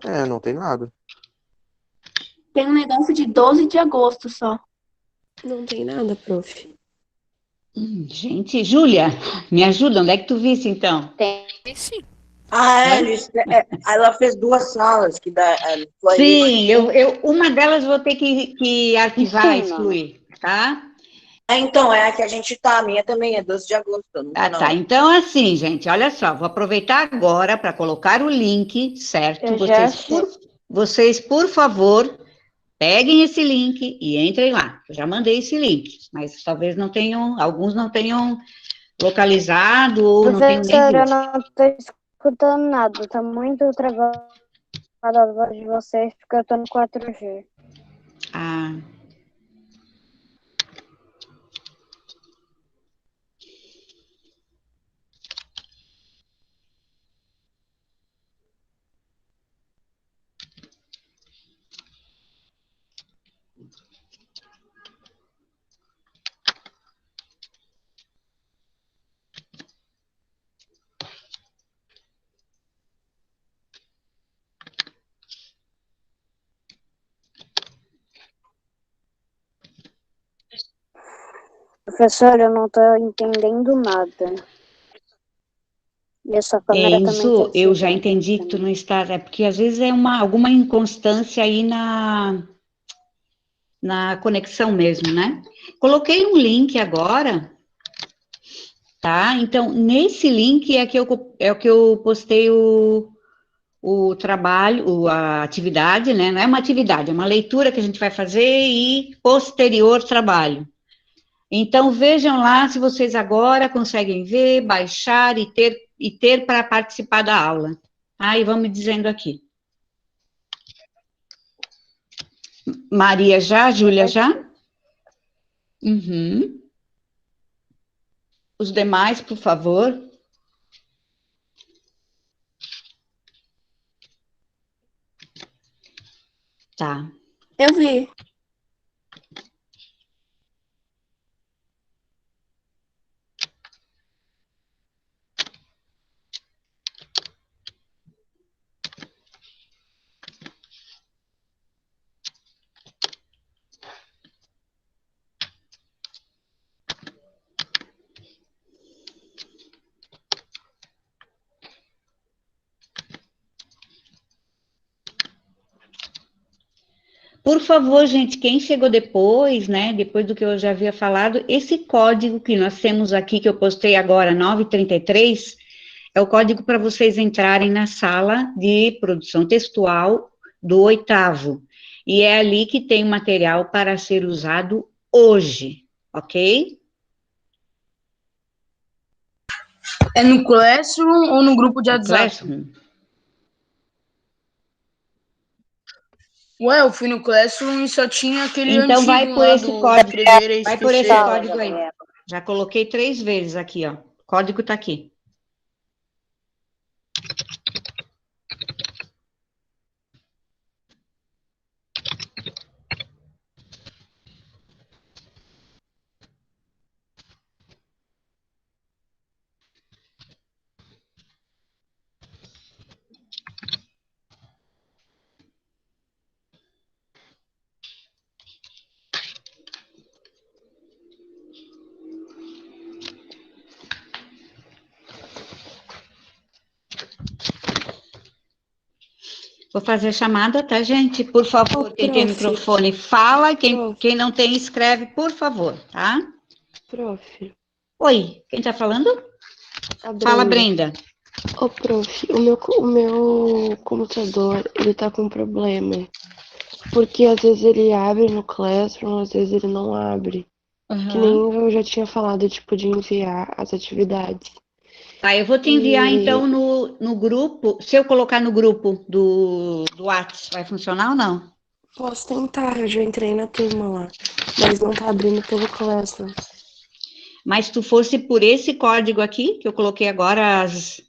É, não tem nada. Tem um negócio de 12 de agosto só. Não tem nada, prof. Gente, Júlia, me ajuda, onde é que tu visse, então? Tem sim. Ela fez duas salas, que foi Sim, uma delas vou ter que arquivar, Em cima. excluir, tá? Então, é a que a gente tá, a minha também é 12 de agosto. Ah, tá. Então, assim, gente, olha só, vou aproveitar agora para colocar o link, certo? Eu já achei. Vocês, por favor, peguem esse link e entrem lá. Eu já mandei esse link, mas talvez não tenham, alguns não tenham localizado ou não tenham nem Professora, eu visto. não estou escutando nada. Tá muito travada a voz de vocês, porque eu tô no 4G. Ah, Professora, eu não tô entendendo nada. E essa câmera também tá Enzo, eu já desligada. entendi que tu não está, é porque às vezes é alguma inconstância aí na conexão mesmo, né? Coloquei um link agora, tá? Então, nesse link é o que eu postei o trabalho, a atividade, né? Não é uma atividade, é uma leitura que a gente vai fazer e posterior trabalho. Então, vejam lá se vocês agora conseguem ver, baixar e ter para participar da aula. Aí, vamos dizendo aqui. Maria já? Júlia já? Uhum. Os demais, por favor. Tá. Eu vi. Por favor, gente, quem chegou depois, né, depois do que eu já havia falado, esse código que nós temos aqui, que eu postei agora, 933, é o código para vocês entrarem na sala de produção textual do 8º. E é ali que tem o material para ser usado hoje, ok? É no Classroom ou no grupo de WhatsApp? Classroom. Ué, eu fui no Classroom e só tinha aquele Então, vai antigo por lá esse do código. escrever e Vai por esse esquecer. código aí. Já coloquei 3 vezes aqui, ó. O código está aqui. Vou fazer a chamada, tá, gente? Por favor, quem tem microfone, fala. Quem não tem, escreve, por favor, tá? Prof. Oi, quem tá falando? Fala, Brenda. Ô, prof, o meu computador, ele tá com problema. Porque às vezes ele abre no Classroom, às vezes ele não abre. Que nem eu já tinha falado, tipo, de enviar as atividades. Tá, eu vou te enviar, então, no grupo. Se eu colocar no grupo do WhatsApp, vai funcionar ou não? Posso tentar, eu já entrei na turma lá. Mas não tá abrindo pelo Classroom. Mas se tu fosse por esse código aqui, que eu coloquei agora às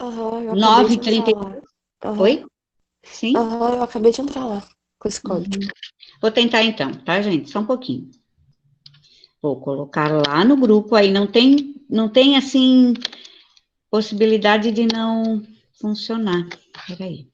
Eu acabei de 9h30. entrar lá. Oi? Sim? Eu acabei de entrar lá com esse código. Vou tentar então, tá, gente? Só um pouquinho. Vou colocar lá no grupo, aí não tem assim, possibilidade de não funcionar. Peraí.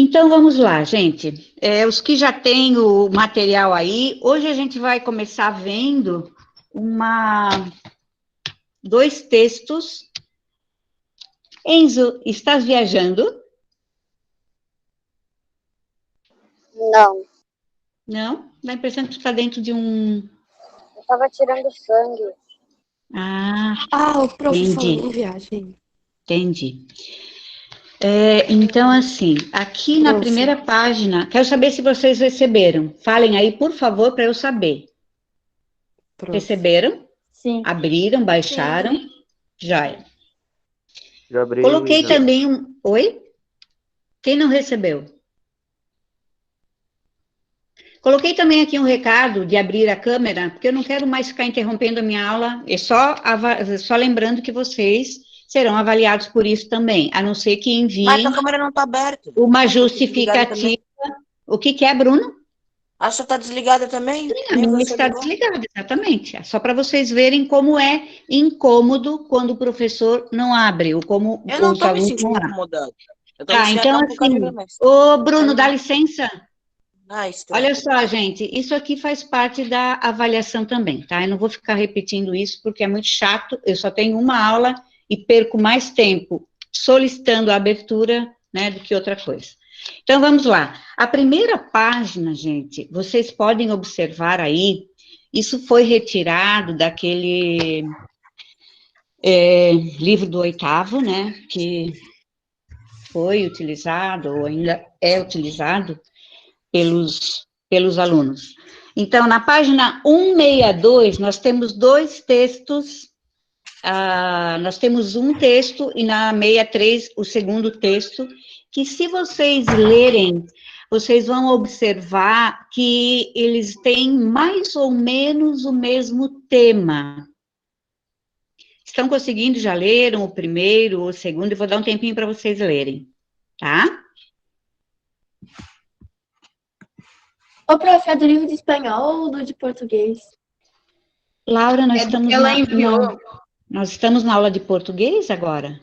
Então, vamos lá, gente. Os que já têm o material aí, hoje a gente vai começar vendo dois textos. Enzo, estás viajando? Não, Não? Dá a impressão que tu está dentro de um... eu tava tirando sangue. Ah, Ah, o prof falou entendi, em viagem. entendi. Então, assim, aqui na Prof. primeira página, quero saber se vocês receberam. Falem aí, por favor, para eu saber. Prof. Receberam? Sim. Abriram, baixaram? Já. Já abri. Coloquei também um... Oi? Quem não recebeu? Coloquei também aqui um recado de abrir a câmera, porque eu não quero mais ficar interrompendo a minha aula, só lembrando que vocês serão avaliados por isso também, a não ser que Mas enviem a câmera não tá aberta. uma Desligada justificativa. também. O que é, Bruno? A sua tá desligada também? A Nem o minha professor está ligou? desligada, exatamente. É só para vocês verem como é incômodo quando o professor não abre, ou como Eu não os tô me alunos não sentindo abrem. incomodado. Eu tô me Tá, sentindo então até um pouco assim, mas... ô Bruno, dá licença. estranho. Olha só, gente, isso aqui faz parte da avaliação também, tá? Eu não vou ficar repetindo isso porque é muito chato, eu só tenho uma aula e perco mais tempo solicitando a abertura, né, do que outra coisa. Então, vamos lá. A primeira página, gente, vocês podem observar aí, isso foi retirado daquele livro do oitavo, né, que foi utilizado, ou ainda é utilizado, pelos alunos. Então, na página 162, nós temos dois textos, nós temos um texto, e na 63, o segundo texto, que se vocês lerem, vocês vão observar que eles têm mais ou menos o mesmo tema. Estão conseguindo? Já leram o primeiro, o segundo? Eu vou dar um tempinho para vocês lerem, tá? Ô, prof, é do livro de espanhol ou do de português? Laura, nós estamos Ela enviou. nós estamos na aula de português agora?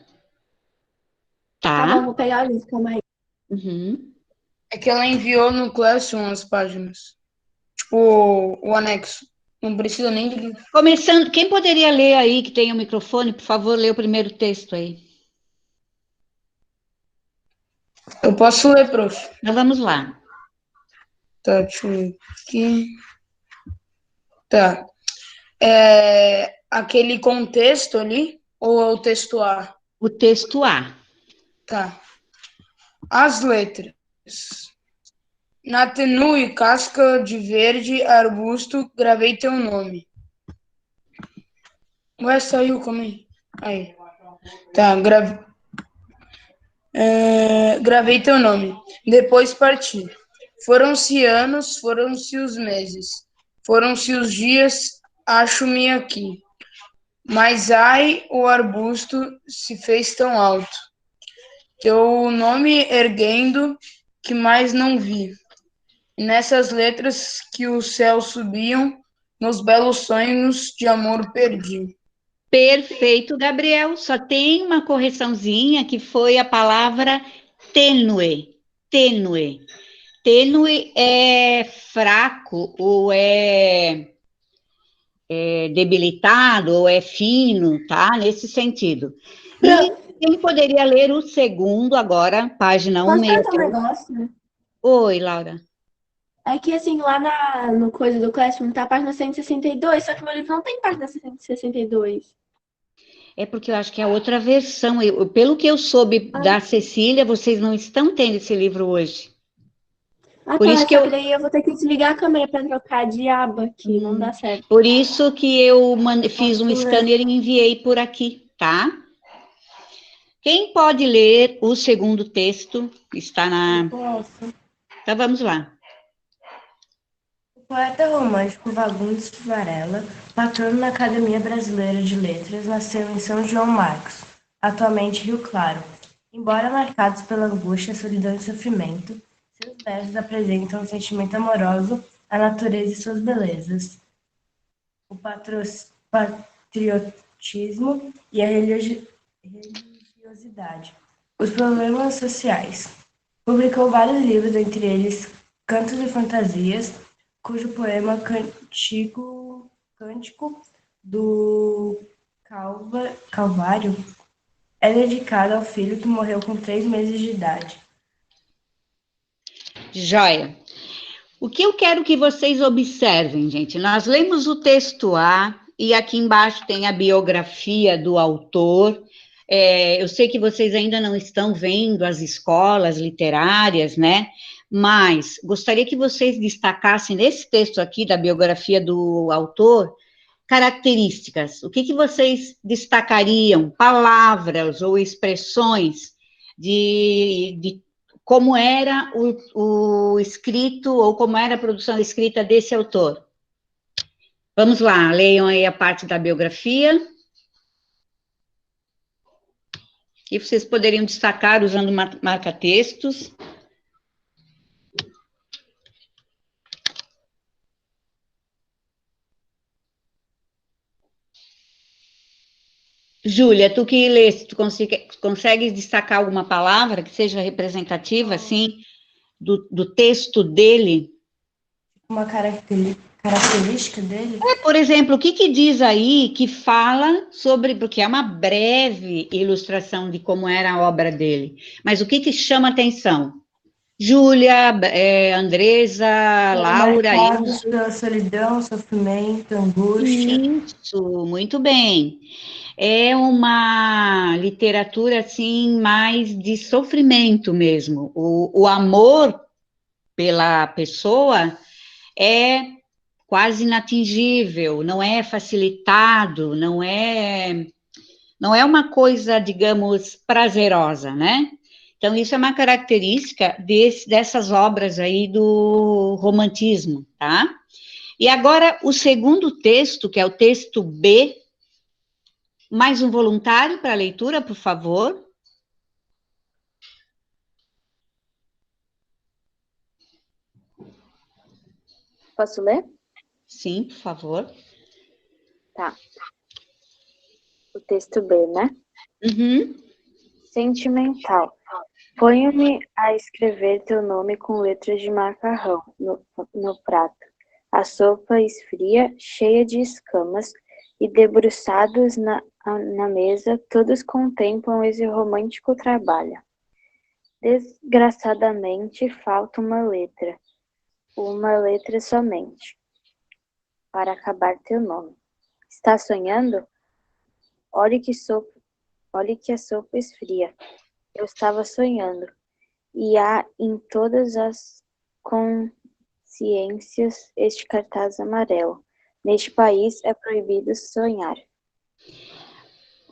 Tá bom, Tá? vou pegar o livro, calma aí. Uhum. É que ela enviou no Classroom as páginas. Tipo, o anexo. Não precisa nem de. Começando, quem poderia ler aí que tem o microfone, por favor, lê o primeiro texto aí. Eu posso ler, prof. Então vamos lá. Tá, deixa eu ver aqui. Tá. Aquele contexto ali, ou é o texto A? O texto A. Tá. As letras. Na tenue casca de verde arbusto, gravei teu nome. Ué, saiu, como aí? Tá, gravei teu nome. Depois parti. Foram-se anos, foram-se os meses. Foram-se os dias, acho-me aqui. Mas ai, o arbusto se fez tão alto. Teu nome erguendo, que mais não vi. E nessas letras que o céu subiam, nos belos sonhos de amor perdi. Perfeito, Gabriel. Só tem uma correçãozinha que foi a palavra tênue. Tênue. Tênue é fraco ou é debilitado ou é fino, tá? Nesse sentido. E quem poderia ler o segundo agora, página Posso perguntar um 163? negócio? Oi, Laura. É que, assim, lá no coisa do Classroom tá a página 162, só que meu livro não tem página 162. É porque eu acho que é outra versão. Pelo que eu soube da Cecília, vocês não estão tendo esse livro hoje. Ah, Por tá, isso que só que daí eu vou ter que desligar a câmera pra trocar de aba aqui, não dá certo. Por isso que eu fiz um Posso ler? scanner e enviei por aqui, tá? Quem pode ler o segundo texto? Está na... Posso. Então, vamos lá. O poeta romântico Fagundes Varela, patrono na Academia Brasileira de Letras, nasceu em São João Marcos, atualmente Rio Claro. Embora marcados pela angústia, solidão e sofrimento, seus versos apresentam um sentimento amoroso, a natureza e suas belezas, o patriotismo e a religiosidade, os problemas sociais. Publicou vários livros, entre eles Cantos e Fantasias, cujo poema Cântico do Calvário é dedicado ao filho que morreu com 3 meses de idade. Joia. O que eu quero que vocês observem, gente, nós lemos o texto A, e aqui embaixo tem a biografia do autor. Eu sei que vocês ainda não estão vendo as escolas literárias, né? Mas gostaria que vocês destacassem nesse texto aqui da biografia do autor características. O que vocês destacariam? Palavras ou expressões de como era o escrito ou como era a produção escrita desse autor. Vamos lá, leiam aí a parte da biografia. E vocês poderiam destacar usando marca-textos. Júlia, tu que lês, tu consegues destacar alguma palavra que seja representativa, assim, do texto dele? Uma característica dele? Por exemplo, o que diz aí que fala sobre, porque é uma breve ilustração de como era a obra dele, mas o que chama atenção? Júlia, Andresa, Laura... Marcados pela solidão, sofrimento, angústia. Isso, muito bem. É uma literatura, assim, mais de sofrimento mesmo. O amor pela pessoa é quase inatingível, não é facilitado, não é uma coisa, digamos, prazerosa, né? Então, isso é uma característica dessas obras aí do romantismo, tá? E agora, o segundo texto, que é o texto B, mais um voluntário para a leitura, por favor. Posso ler? Sim, por favor. Tá. O texto B, né? Uhum. Sentimental. Ponho-me a escrever teu nome com letras de macarrão no prato. A sopa esfria, cheia de escamas, e debruçados na mesa, todos contemplam esse romântico trabalho. Desgraçadamente, falta uma letra somente, para acabar teu nome. Está sonhando? Olhe que a sopa esfria. Eu estava sonhando, e há em todas as consciências este cartaz amarelo. Neste país é proibido sonhar.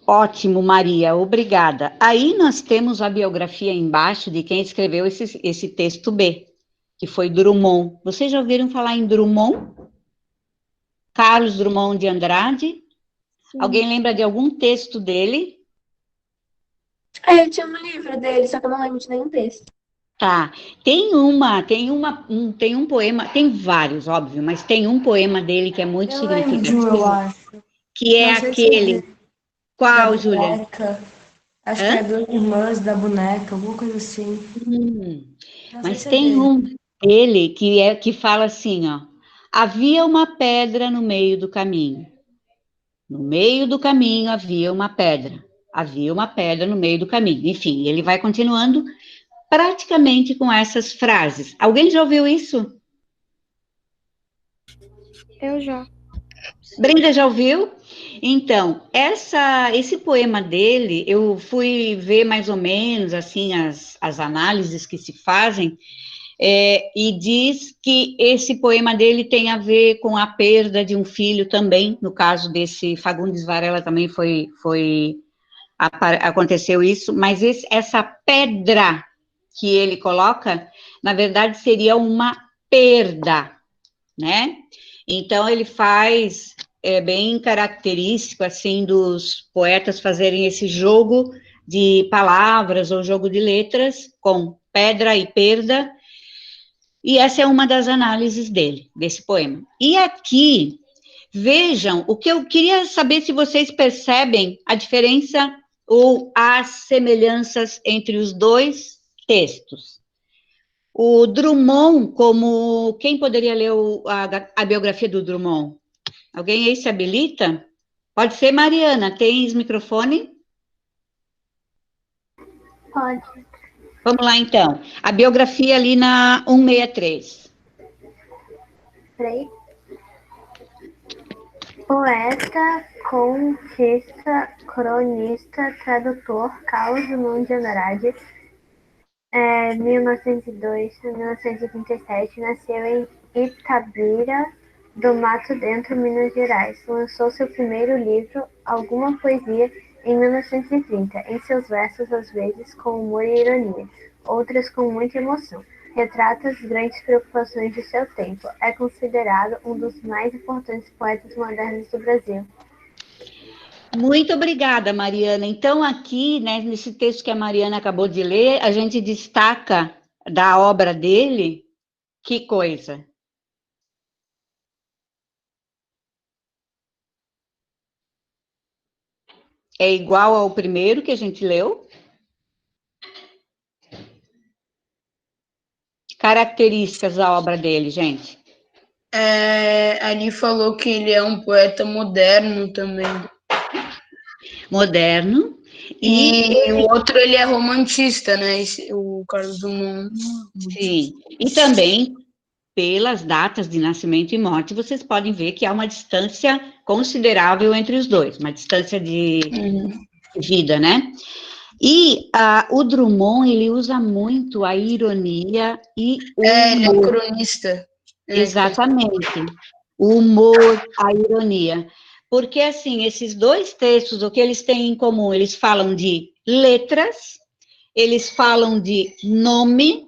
Ótimo, Maria, obrigada. Aí nós temos a biografia embaixo de quem escreveu esse texto B, que foi Drummond. Vocês já ouviram falar em Drummond? Carlos Drummond de Andrade? Sim. Alguém lembra de algum texto dele? Eu tinha um livro dele, só que eu não lembro de nenhum texto. Tá, tem um poema, tem vários, óbvio, mas tem um poema dele que é muito significativo. Eu acho. Que é aquele... Qual, Júlia? Acho que é Duas Irmãs da Boneca, alguma coisa assim. Mas tem um dele que fala assim, ó. Havia uma pedra no meio do caminho. No meio do caminho havia uma pedra. Havia uma pedra no meio do caminho. Enfim, ele vai continuando praticamente com essas frases. Alguém já ouviu isso? Eu já. Brenda já ouviu? Então, esse poema dele, eu fui ver mais ou menos, assim, as análises que se fazem, e diz que esse poema dele tem a ver com a perda de um filho também, no caso desse Fagundes Varela também aconteceu isso, mas essa pedra que ele coloca, na verdade, seria uma perda, né? Então, ele faz, bem característico, assim, dos poetas fazerem esse jogo de palavras ou jogo de letras com pedra e perda, e essa é uma das análises dele, desse poema. E aqui, vejam, o que eu queria saber se vocês percebem a diferença ou as semelhanças entre os dois textos. O Drummond, como... Quem poderia ler a biografia do Drummond? Alguém aí se habilita? Pode ser, Mariana. Tens microfone? Pode. Vamos lá, então. A biografia ali na 163. Peraí. Poeta, contista, cronista, tradutor, Carlos Drummond de Andrade, 1902 a 1937, nasceu em Itabira do Mato Dentro, Minas Gerais. Lançou seu primeiro livro, Alguma Poesia, em 1930, em seus versos, às vezes com humor e ironia, outras com muita emoção. Retrata as grandes preocupações de seu tempo. É considerado um dos mais importantes poetas modernos do Brasil. Muito obrigada, Mariana. Então, aqui, né, nesse texto que a Mariana acabou de ler, a gente destaca da obra dele, que coisa? É igual ao primeiro que a gente leu? Características da obra dele, gente. Ali falou que ele é um poeta moderno também. Moderno. E o outro, ele é romantista, né? O Carlos Drummond. Sim. E também, pelas datas de nascimento e morte, vocês podem ver que há uma distância considerável entre os dois, uma distância de vida, né? E o Drummond, ele usa muito a ironia e o humor. Ele é cronista. Exatamente. O humor, a ironia. Porque, assim, esses dois textos, o que eles têm em comum? Eles falam de letras, eles falam de nome,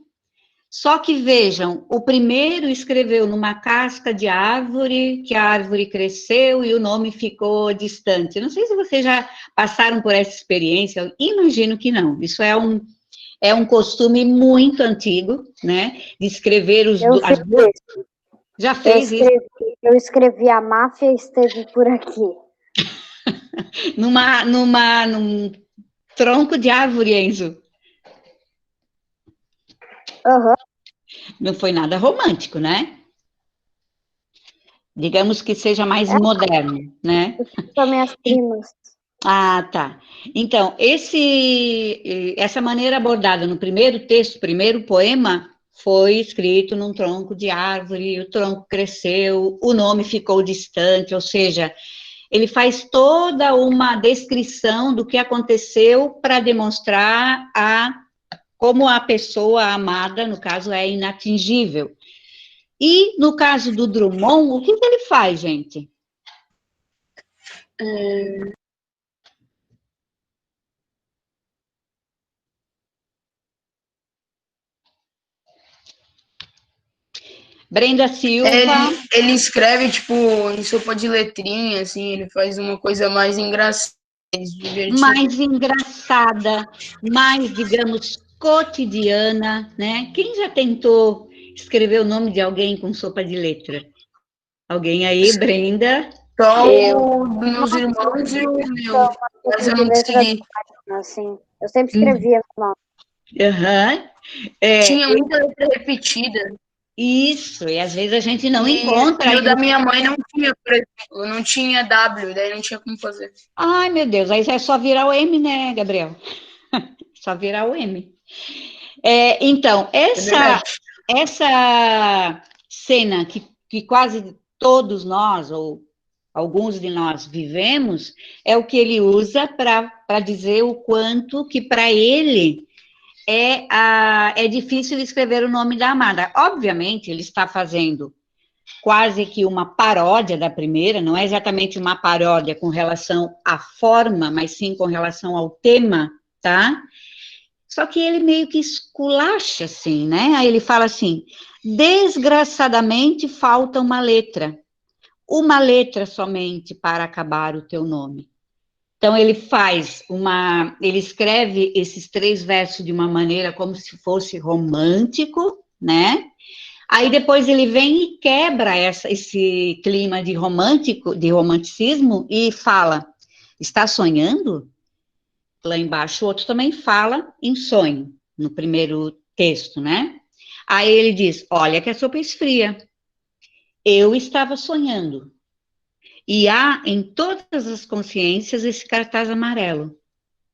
só que, vejam, o primeiro escreveu numa casca de árvore, que a árvore cresceu e o nome ficou distante. Não sei se vocês já passaram por essa experiência, imagino que não. Isso é um costume muito antigo, né, de escrever as duas... Já fez isso? Eu escrevi A Máfia Esteve por Aqui. Num tronco de árvore, Enzo. Uhum. Não foi nada romântico, né? Digamos que seja mais moderno, né? São minhas primas. Ah, tá. Então, essa maneira abordada no primeiro texto, primeiro poema, foi escrito num tronco de árvore, o tronco cresceu, o nome ficou distante, ou seja, ele faz toda uma descrição do que aconteceu para demonstrar como a pessoa amada, no caso, é inatingível. E, no caso do Drummond, o que ele faz, gente? Brenda Silva. Ele escreve, tipo, em sopa de letrinha, assim, ele faz uma coisa mais engraçada. Mais engraçada, mais, digamos, cotidiana, né? Quem já tentou escrever o nome de alguém com sopa de letra? Alguém aí, Brenda? Só meus irmãos e o meu. Mas eu não consegui. Assim, eu sempre escrevia com a mão. Tinha muita letra repetida. Isso, e às vezes a gente não encontra. E o da minha mãe não tinha, por exemplo, não tinha W, daí não tinha como fazer. Ai, meu Deus, aí é só virar o M, né, Gabriel? Só virar o M. Então, essa cena que quase todos nós, ou alguns de nós vivemos, é o que ele usa para dizer o quanto que para ele é difícil escrever o nome da amada. Obviamente, ele está fazendo quase que uma paródia da primeira, não é exatamente uma paródia com relação à forma, mas sim com relação ao tema, tá? Só que ele meio que esculacha, assim, né? Aí ele fala assim, desgraçadamente falta uma letra somente para acabar o teu nome. Então, ele escreve esses 3 versos de uma maneira como se fosse romântico, né? Aí depois ele vem e quebra esse clima de romanticismo e fala, está sonhando? Lá embaixo o outro também fala em sonho, no primeiro texto, né? Aí ele diz, olha que a sopa esfria. Eu estava sonhando. E há em todas as consciências esse cartaz amarelo.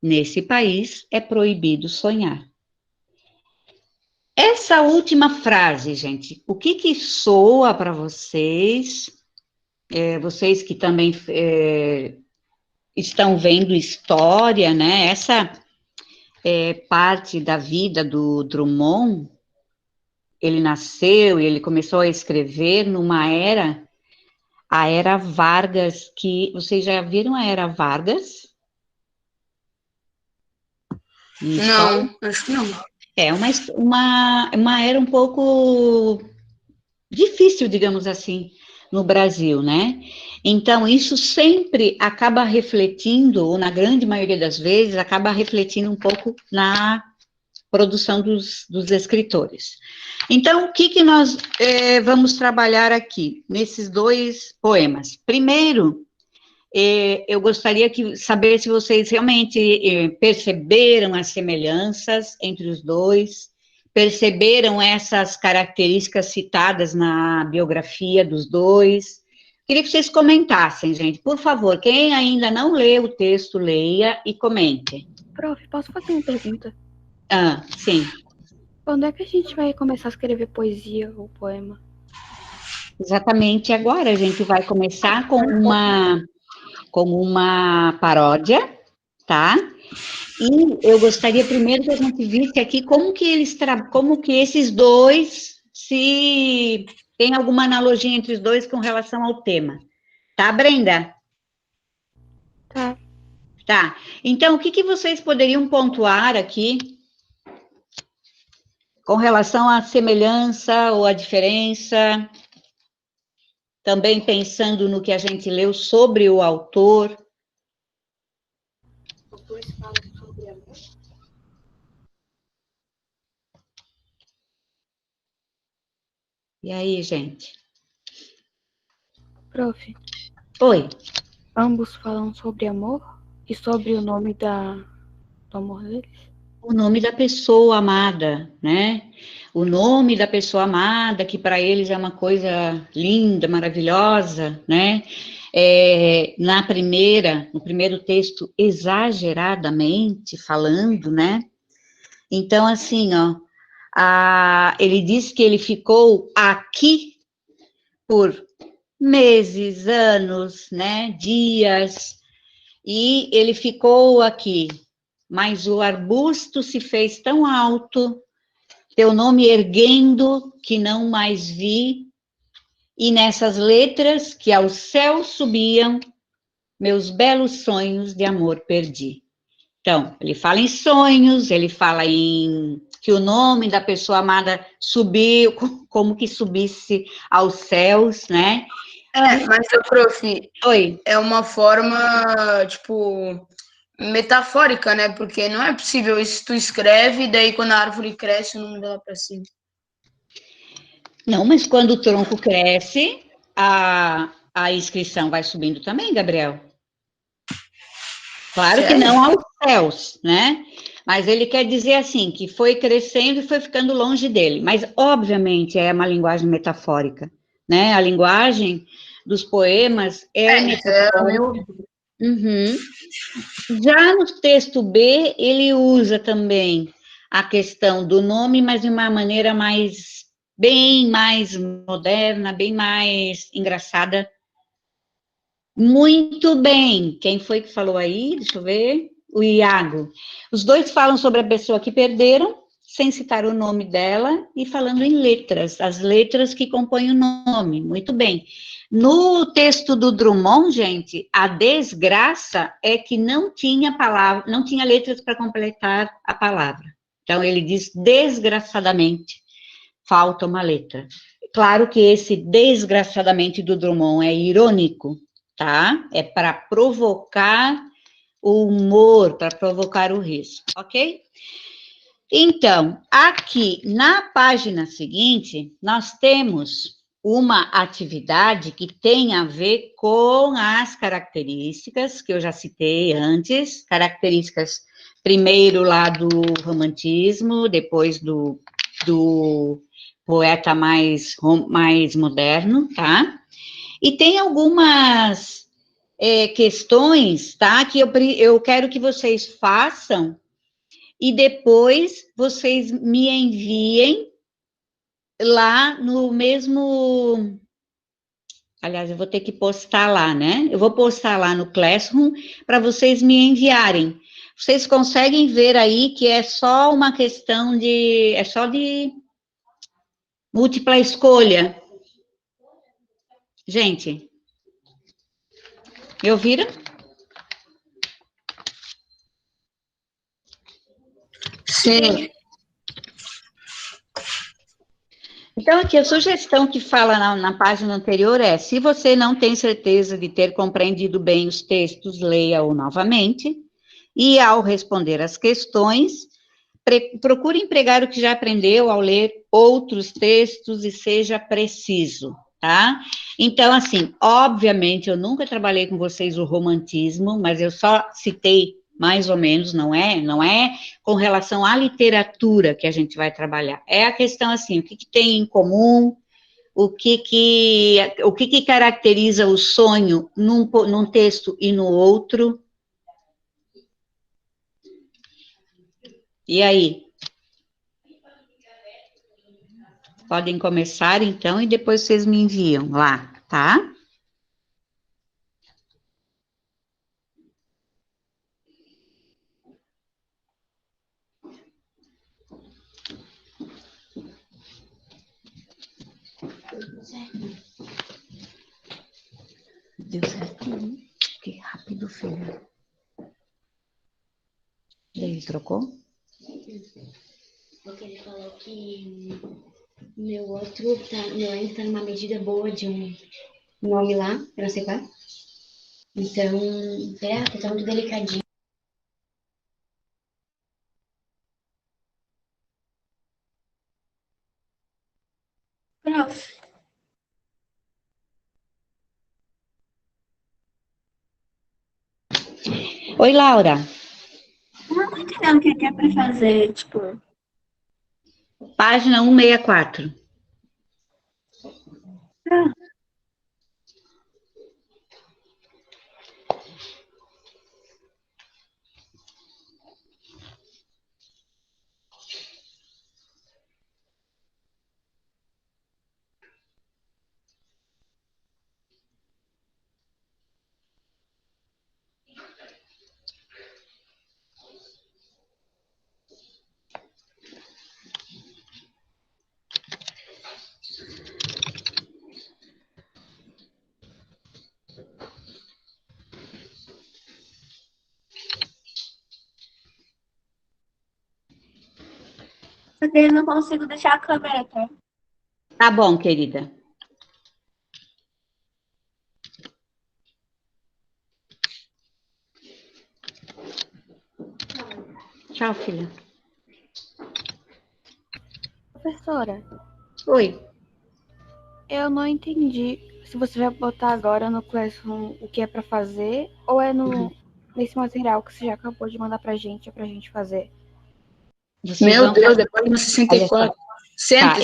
Nesse país é proibido sonhar. Essa última frase, gente, o que soa para vocês? Vocês que também estão vendo história, né? Essa parte da vida do Drummond, ele nasceu e ele começou a escrever numa era, a Era Vargas, que vocês já viram a Era Vargas? Não, acho que não. É uma era um pouco difícil, digamos assim, no Brasil, né? Então, isso sempre acaba refletindo, ou na grande maioria das vezes, acaba refletindo um pouco na produção dos escritores. Então, o que nós vamos trabalhar aqui, nesses 2 poemas? Primeiro, eu gostaria de saber se vocês realmente perceberam as semelhanças entre os 2, perceberam essas características citadas na biografia dos 2. Queria que vocês comentassem, gente, por favor, quem ainda não leu o texto, leia e comente. Prof, posso fazer uma pergunta? Sim. Quando é que a gente vai começar a escrever poesia ou poema? Exatamente agora, a gente vai começar com uma paródia, tá? E eu gostaria primeiro que a gente visse aqui como que esses 2 tem alguma analogia entre os 2 com relação ao tema. Tá, Brenda? Tá. Tá. Então, o que vocês poderiam pontuar aqui com relação à semelhança ou à diferença? Também pensando no que a gente leu sobre o autor. Os 2 falam sobre amor. E aí, gente? Prof. Oi. Ambos falam sobre amor e sobre o nome do amor deles? O nome da pessoa amada, né? O nome da pessoa amada, que para eles é uma coisa linda, maravilhosa, né? No primeiro texto, exageradamente falando, né? Então, assim, ó, ele diz que ele ficou aqui por meses, anos, né? Dias, e ele ficou aqui, mas o arbusto se fez tão alto, teu nome erguendo, que não mais vi, e nessas letras que ao céu subiam, meus belos sonhos de amor perdi. Então, ele fala em sonhos, ele fala em que o nome da pessoa amada subiu, como que subisse aos céus, né? Mas, prof, Oi. É uma forma, tipo, metafórica, né? Porque não é possível isso, tu escreve, e daí quando a árvore cresce, o nome dela para cima. Não, mas quando o tronco cresce, a inscrição vai subindo também, Gabriel. Claro que não aos céus, né? Mas ele quer dizer assim, que foi crescendo e foi ficando longe dele. Mas, obviamente, é uma linguagem metafórica, né? A linguagem dos poemas é metafórica. Já no texto B, ele usa também a questão do nome, mas de uma maneira bem mais moderna, bem mais engraçada. Muito bem. Quem foi que falou aí? Deixa eu ver. O Iago. Os 2 falam sobre a pessoa que perderam, sem citar o nome dela, e falando em letras, as letras que compõem o nome. Muito bem. No texto do Drummond, gente, a desgraça é que não tinha letras para completar a palavra. Então, ele diz desgraçadamente, falta uma letra. Claro que esse desgraçadamente do Drummond é irônico, tá? É para provocar o humor, para provocar o riso, ok? Então, aqui na página seguinte, nós temos uma atividade que tem a ver com as características que eu já citei antes, características primeiro lá do romantismo, depois do poeta mais moderno, tá? E tem algumas questões, tá? Que eu quero que vocês façam e depois vocês me enviem lá no mesmo... Aliás, eu vou ter que postar lá, né? Eu vou postar lá no Classroom para vocês me enviarem. Vocês conseguem ver aí que é só uma questão de... É só de múltipla escolha. Gente, me ouviram? Sim. Então, aqui a sugestão que fala na página anterior é: se você não tem certeza de ter compreendido bem os textos, leia-o novamente. E, ao responder as questões, procure empregar o que já aprendeu ao ler outros textos e seja preciso, tá? Então, assim, obviamente, eu nunca trabalhei com vocês o romantismo, mas eu só citei mais ou menos, não é com relação à literatura que a gente vai trabalhar. É a questão, assim, o que tem em comum, o que caracteriza o sonho num texto e no outro. E aí? Podem começar, então, e depois vocês me enviam lá, tá? Deu certinho. Que rápido, filho. Ele trocou? Porque ele falou que meu outro ainda tá numa medida boa de um nome lá, eu não sei qual. Então, tá muito delicadinho. Prof. Oi, Laura. Eu não tô entendendo o que é pra fazer, tipo... Página 164. Ah. Só que eu não consigo deixar a câmera, tá? Tá bom, querida. Tchau, filha. Professora. Oi. Eu não entendi se você vai botar agora no Classroom o que é para fazer ou é nesse material que você já acabou de mandar pra gente fazer. Meu Deus, depois no 64. Tá,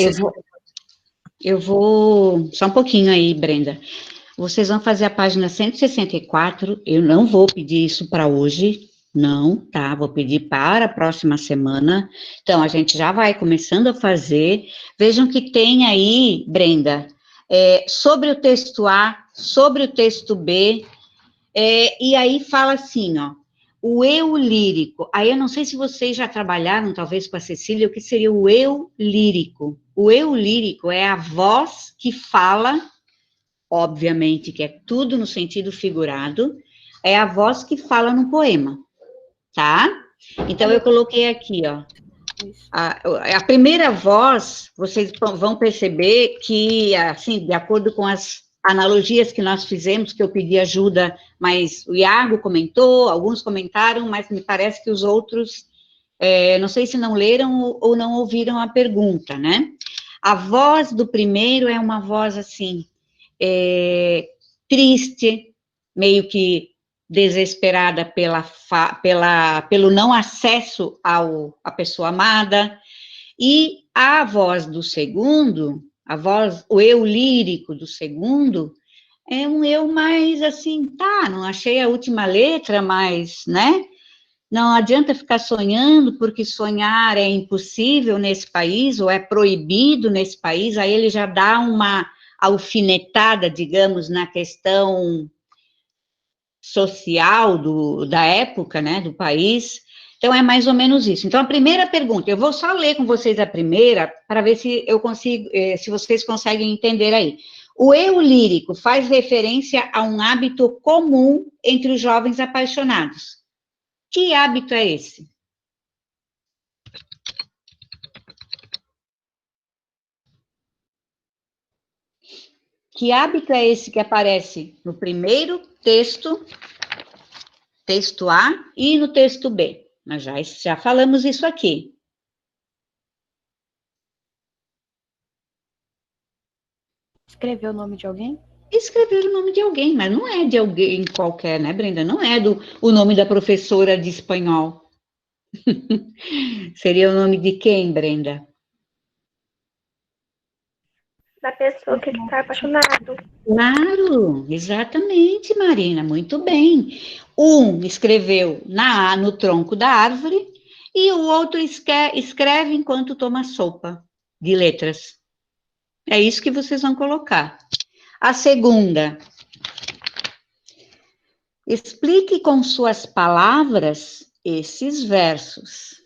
eu vou... Só um pouquinho aí, Brenda. Vocês vão fazer a página 164. Eu não vou pedir isso para hoje, não, tá? Vou pedir para a próxima semana. Então, a gente já vai começando a fazer. Vejam que tem aí, Brenda, sobre o texto A, sobre o texto B, e aí fala assim, ó, o eu lírico. Aí eu não sei se vocês já trabalharam, talvez, com a Cecília, o que seria o eu lírico. O eu lírico é a voz que fala, obviamente que é tudo no sentido figurado, é a voz que fala no poema, tá? Então, eu coloquei aqui, ó, a primeira voz, vocês vão perceber que, assim, de acordo com as analogias que nós fizemos, que eu pedi ajuda, mas o Iago comentou, alguns comentaram, mas me parece que os outros, não sei se não leram ou não ouviram a pergunta, né? A voz do primeiro é uma voz, assim, triste, meio que desesperada pelo não acesso à pessoa amada. E a voz do segundo, o eu lírico do segundo, é um eu mais assim, tá, não achei a última letra, mas, né? Não adianta ficar sonhando, porque sonhar é impossível nesse país, ou é proibido nesse país, aí ele já dá uma alfinetada, digamos, na questão social da época, né, do país. Então, é mais ou menos isso. Então, a primeira pergunta, eu vou só ler com vocês a primeira, para ver se eu consigo, se vocês conseguem entender aí. O eu lírico faz referência a um hábito comum entre os jovens apaixonados. Que hábito é esse? Que hábito é esse que aparece no primeiro texto, texto A, e no texto B? Nós já falamos isso aqui. Escrever o nome de alguém? Escrever o nome de alguém, mas não é de alguém qualquer, né, Brenda? Não é o nome da professora de espanhol. Seria o nome de quem, Brenda? Da pessoa que ele está apaixonado. Claro, exatamente, Marina, muito bem. Um escreveu no tronco da árvore e o outro escreve enquanto toma sopa de letras. É isso que vocês vão colocar. A segunda. Explique com suas palavras esses versos.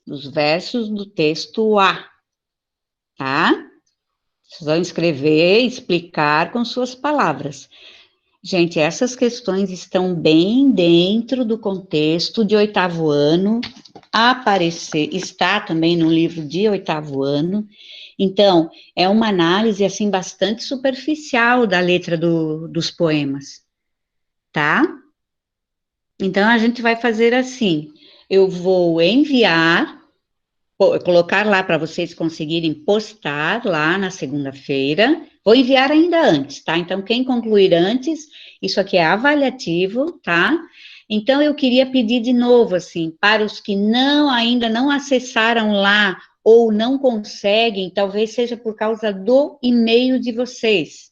Os versos do texto A, tá? Vocês vão escrever, explicar com suas palavras. Gente, essas questões estão bem dentro do contexto de 8º ano, está também no livro de 8º ano. Então, é uma análise, assim, bastante superficial da letra dos poemas, tá? Então, a gente vai fazer assim, eu vou enviar, colocar lá para vocês conseguirem postar lá na segunda-feira, vou enviar ainda antes, tá? Então, quem concluir antes, isso aqui é avaliativo, tá? Então, eu queria pedir de novo, assim, para os que ainda não acessaram lá, ou não conseguem, talvez seja por causa do e-mail de vocês,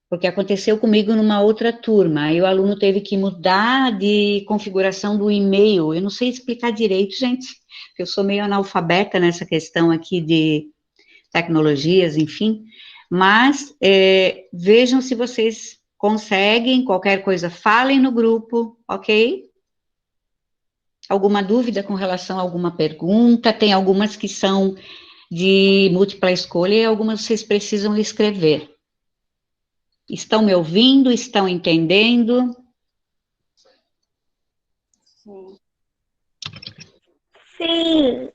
porque aconteceu comigo numa outra turma, aí o aluno teve que mudar de configuração do e-mail, eu não sei explicar direito, gente, porque eu sou meio analfabeta nessa questão aqui de tecnologias, enfim, mas vejam se vocês conseguem, qualquer coisa, falem no grupo, ok? Alguma dúvida com relação a alguma pergunta? Tem algumas que são de múltipla escolha e algumas vocês precisam escrever. Estão me ouvindo? Estão entendendo? Sim. Sim.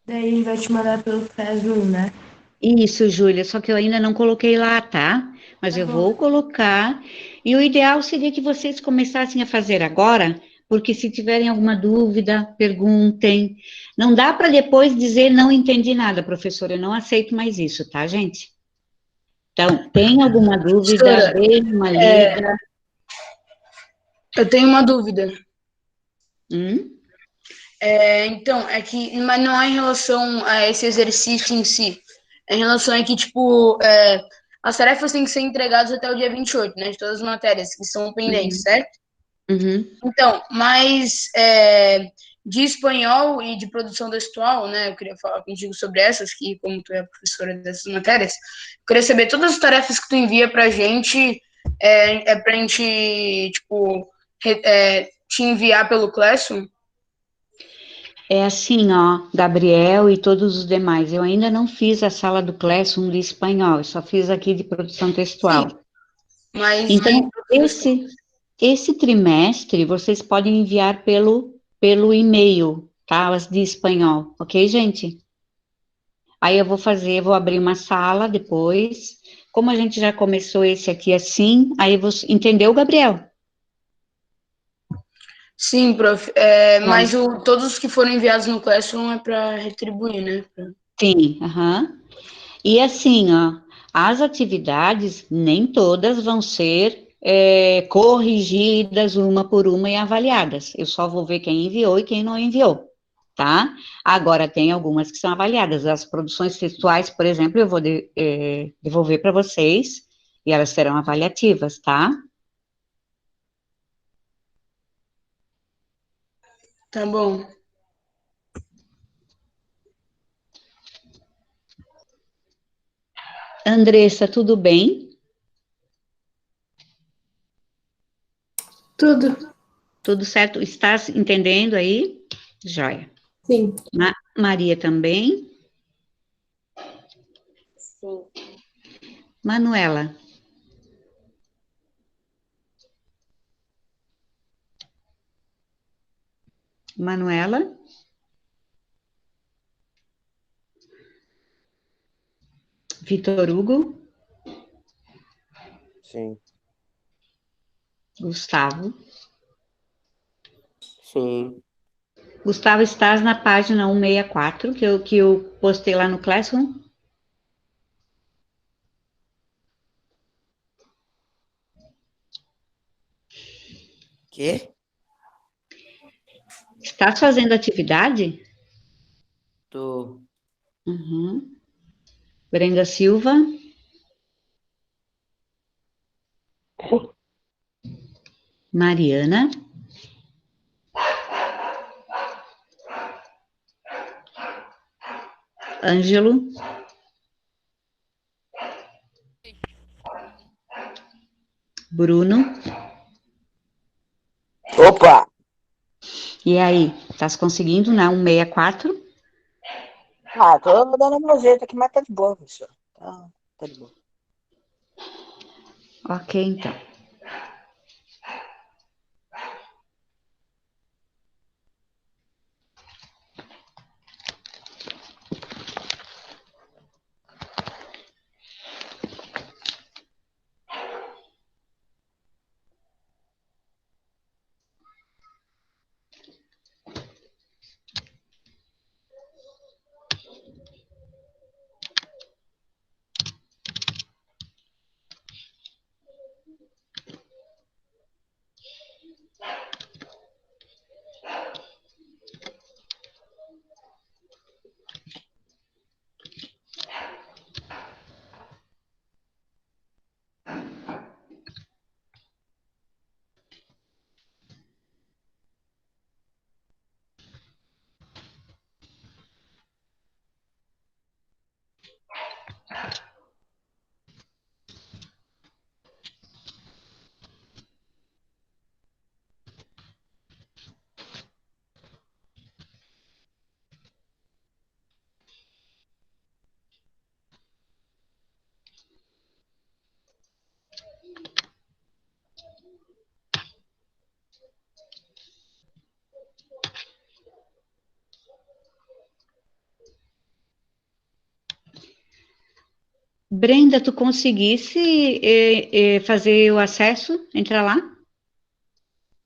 Daí ele vai te mandar pelo Classroom, né? Isso, Júlia, só que eu ainda não coloquei lá, tá? Mas eu vou colocar, e o ideal seria que vocês começassem a fazer agora, porque se tiverem alguma dúvida, perguntem. Não dá para depois dizer não entendi nada, professora, eu não aceito mais isso, tá, gente? Então, tem alguma dúvida, Professora, dê uma lida. Eu tenho uma dúvida. Então, Mas não é em relação a esse exercício em si. É em relação a que, tipo, as tarefas têm que ser entregadas até o dia 28, né? De todas as matérias que são pendentes, certo? Uhum. Então, mas de espanhol e de produção textual, né? Eu queria falar contigo sobre essas, que como tu é a professora dessas matérias, eu queria saber todas as tarefas que tu envia pra gente, pra gente, tipo, te enviar pelo Classroom? É assim, ó, Gabriel e todos os demais. Eu ainda não fiz a sala do Classroom de espanhol, eu só fiz aqui de produção textual. Sim, mas então, esse trimestre, vocês podem enviar pelo e-mail, tá? As de espanhol, ok, gente? Aí eu vou abrir uma sala depois. Como a gente já começou esse aqui assim, aí você entendeu, Gabriel? Sim, prof. Mas todos os que foram enviados no Classroom é para retribuir, né? Sim, aham. E assim, ó, as atividades, nem todas vão ser corrigidas uma por uma e avaliadas. Eu só vou ver quem enviou e quem não enviou, tá? Agora, tem algumas que são avaliadas. As produções textuais, por exemplo, eu vou devolver para vocês e elas serão avaliativas, tá? Tá bom. Andressa, tudo bem? Tudo. Tudo certo? Estás entendendo aí? Joia. Sim. Maria também? Sim. Manuela? Manuela? Vitor Hugo? Sim. Gustavo? Sim. Gustavo, estás na página 164, que eu postei lá no Classroom? Quê? Estás fazendo atividade? Tô. Uhum. Brenda Silva? Mariana? Ângelo? Bruno? Opa! E aí, estás conseguindo na 164? Tô dando meu jeito aqui, mas tá de boa, professor. Tá de boa. Ok, então. Brenda, tu conseguisse fazer o acesso? Entra lá.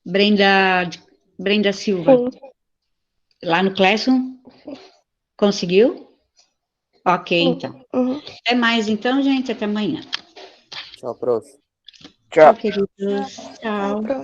Brenda Silva. Sim. Lá no Classroom? Conseguiu? Ok, então. Uhum. Até mais, então, gente. Até amanhã. Tchau, prof. Tchau, queridos. Tchau. Prof.